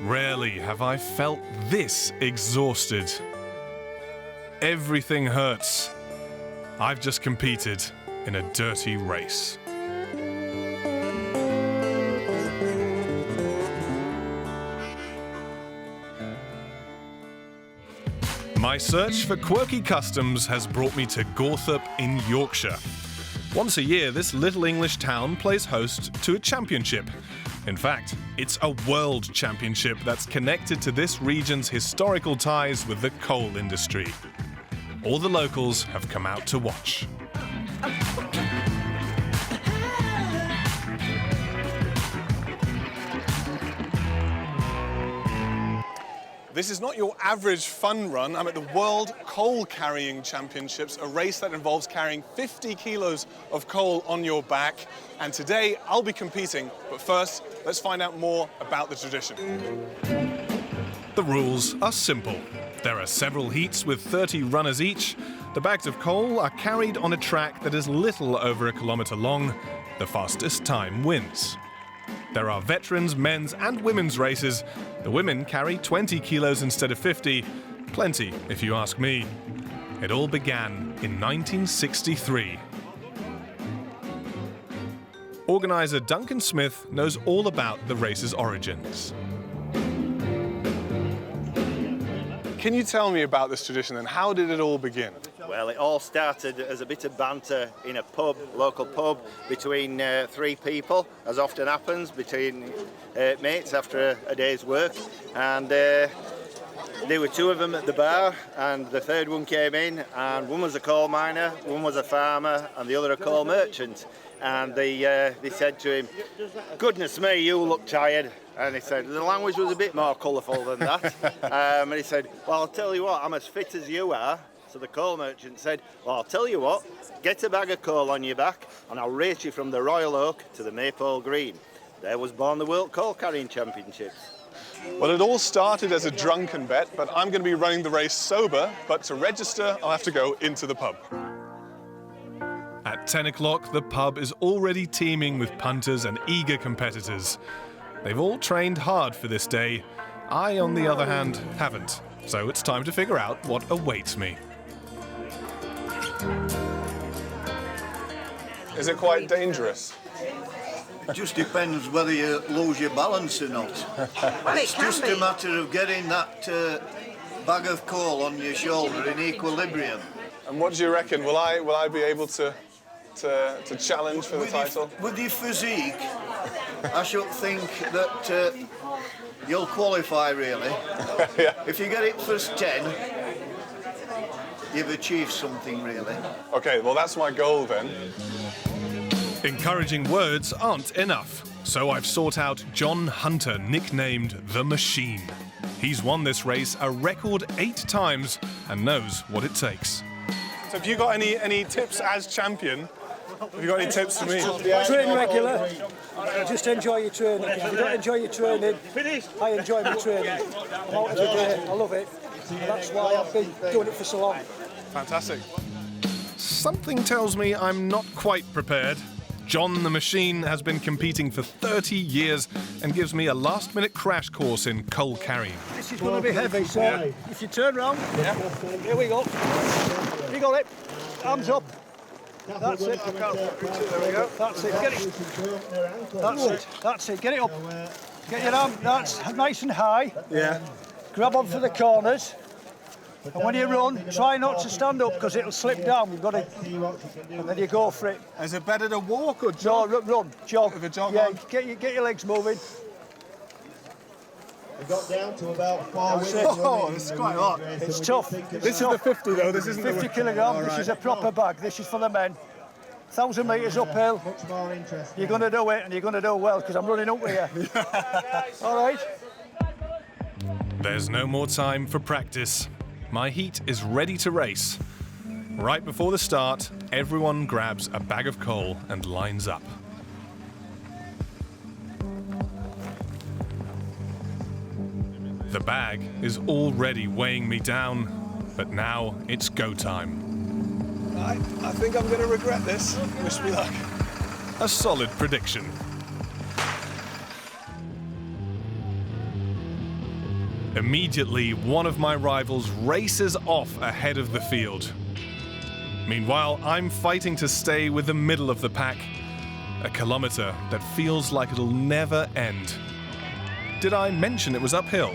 Rarely have I felt this exhausted. Everything hurts. I've just competed in a dirty race. My search for quirky customs has brought me to Gawthorpe in Yorkshire. Once a year, this little English town plays host to a championship. In fact, it's a world championship that's connected to this region's historical ties with the coal industry. All the locals have come out to watch. This is not your average fun run. I'm at the World Coal Carrying Championships, a race that involves carrying 50 kilos of coal on your back. And today I'll be competing, but first, let's find out more about the tradition. The rules are simple. There are several heats with 30 runners each. The bags of coal are carried on a track that is little over 1 kilometre long. The fastest time wins. There are veterans, men's and women's races. The women carry 20 kilos instead of 50. Plenty, if you ask me. It all began in 1963. Organiser Duncan Smith knows all about the race's origins. Can you tell me about this tradition and how did it all begin? Well, it all started as a bit of banter in a pub, local pub, between 3 people, as often happens, between mates after a day's work. And there were 2 of them at the bar, and the third one came in, and one was a coal miner, one was a farmer, and the other a coal merchant. And they said to him, "Goodness me, you look tired." And he said, the language was a bit more colourful than that. And he said, "Well, I'll tell you what, I'm as fit as you are." So the coal merchant said, "Well, I'll tell you what, get a bag of coal on your back and I'll race you from the Royal Oak to the Maypole Green." There was born the World Coal Carrying Championships. Well, it all started as a drunken bet, but I'm going to be running the race sober, but to register, I'll have to go into the pub. At 10 o'clock, the pub is already teeming with punters and eager competitors. They've all trained hard for this day. I, on the other hand, haven't. So it's time to figure out what awaits me. Is it quite dangerous? It just depends whether you lose your balance or not. Well, It's just a matter of getting that bag of coal on your shoulder in equilibrium. And what do you reckon? Will I be able to challenge for the title? With your physique, I should think that you'll qualify, really. Yeah. If you get it first 10, you've achieved something, really. Okay, well, that's my goal then. Encouraging words aren't enough, so I've sought out John Hunter, nicknamed The Machine. He's won this race a record 8 times and knows what it takes. So have you got any tips as champion? Have you got any tips for me? Train regular. Just enjoy your training. If you don't enjoy your training, I enjoy my training. I'm out every day. I love it. And that's why I've been doing it for so long. Fantastic. Something tells me I'm not quite prepared. John the Machine has been competing for 30 years and gives me a last-minute crash course in coal carrying. This is going to be heavy, so if you turn round, here we go. You got it. Arms up. That's it. There we go. That's it. Get it. That's it. That's it. Get it up. Get your arm. That's nice and high. Yeah. Grab on for the corners. And when you run, try not to stand up because it'll slip down. You've got to, and then you go for it. Is it better to walk or jog? No, run, jog. Have a jog yeah, on? get your legs moving. We got down to about 4 minutes. Oh, it's quite hot. It's tough. This is the 50 though. This isn't 50 the... kilogram. All This right. is a proper bag. This is for the men. 1,000 metres uphill. Much more interesting. You're going to do it, and you're going to do well because I'm running up with you. All right. There's no more time for practice. My heat is ready to race. Right before the start, everyone grabs a bag of coal and lines up. The bag is already weighing me down, but now it's go time. I think I'm going to regret this. Wish me luck. a solid prediction. Immediately, one of my rivals races off ahead of the field. Meanwhile, I'm fighting to stay with the middle of the pack, a kilometre that feels like it'll never end. Did I mention it was uphill?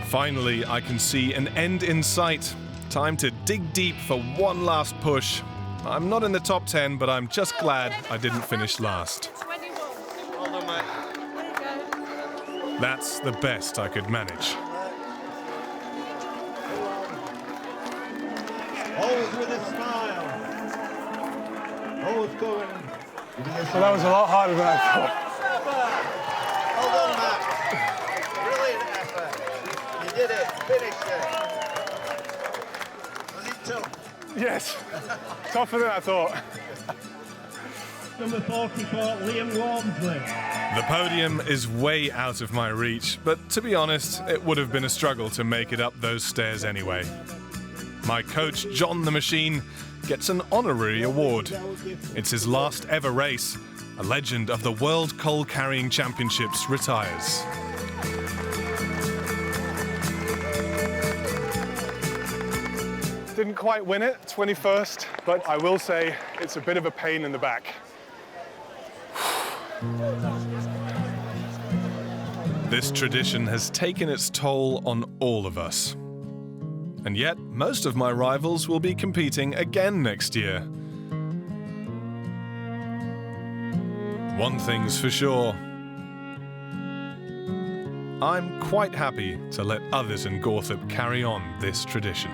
Finally, I can see an end in sight. Time to dig deep for one last push. I'm not in the top 10, but I'm just glad I didn't finish last. Well done, mate. That's the best I could manage. Always with a smile. Always going. Well, that was a lot harder than I thought. Well done, Matt. Brilliant effort. You did it. Finished it. Was it tough? Yes, tougher than I thought. Number 44, Liam Walmsley. The podium is way out of my reach, but to be honest, it would have been a struggle to make it up those stairs anyway. My coach, John the Machine, gets an honorary award. It's his last ever race. A legend of the World Coal Carrying Championships retires. Didn't quite win it, 21st, but I will say it's a bit of a pain in the back. This tradition has taken its toll on all of us. And yet, most of my rivals will be competing again next year. One thing's for sure. I'm quite happy to let others in Gawthorpe carry on this tradition.